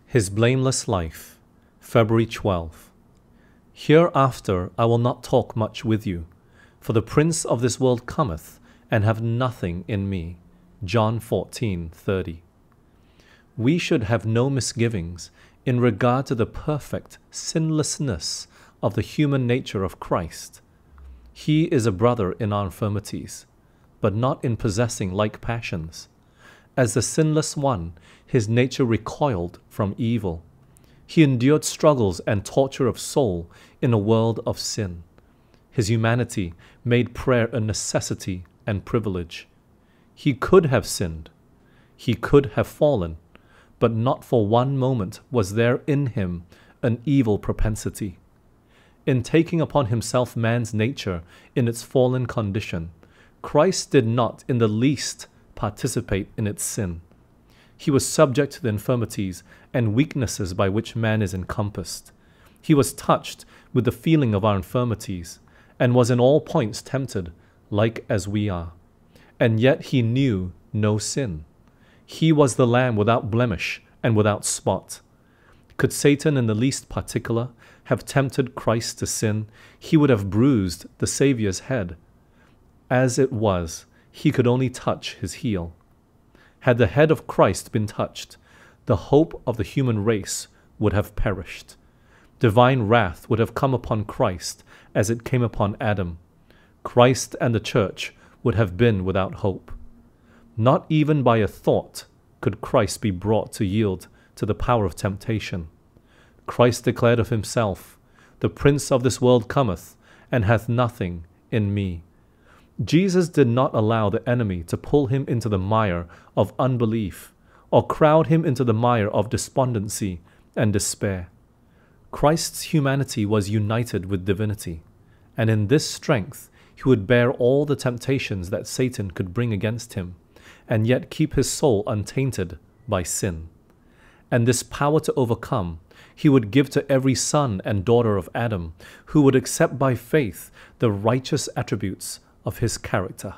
His Blameless Life, February 12. Hereafter I will not talk much with you, for the prince of this world cometh, and have nothing in me. John 14:30. We should have no misgivings in regard to the perfect sinlessness of the human nature of Christ. He is a brother in our infirmities, but not in possessing like passions. As the sinless one, his nature recoiled from evil. He endured struggles and torture of soul in a world of sin. His humanity made prayer a necessity and privilege. He could have sinned. He could have fallen, but not for one moment was there in him an evil propensity. In taking upon himself man's nature in its fallen condition, Christ did not in the least participate in its sin. He was subject to the infirmities and weaknesses by which man is encompassed. He was touched with the feeling of our infirmities, and was in all points tempted, like as we are. And yet he knew no sin. He was the Lamb without blemish and without spot. Could Satan in the least particular have tempted Christ to sin, he would have bruised the Saviour's head. As it was, he could only touch his heel. Had the head of Christ been touched, the hope of the human race would have perished. Divine wrath would have come upon Christ as it came upon Adam. Christ and the church would have been without hope. Not even by a thought could Christ be brought to yield to the power of temptation. Christ declared of himself, "The prince of this world cometh, and hath nothing in me." Jesus did not allow the enemy to pull him into the mire of unbelief, or crowd him into the mire of despondency and despair. Christ's humanity was united with divinity, and in this strength he would bear all the temptations that Satan could bring against him, and yet keep his soul untainted by sin. And this power to overcome he would give to every son and daughter of Adam who would accept by faith the righteous attributes of his character.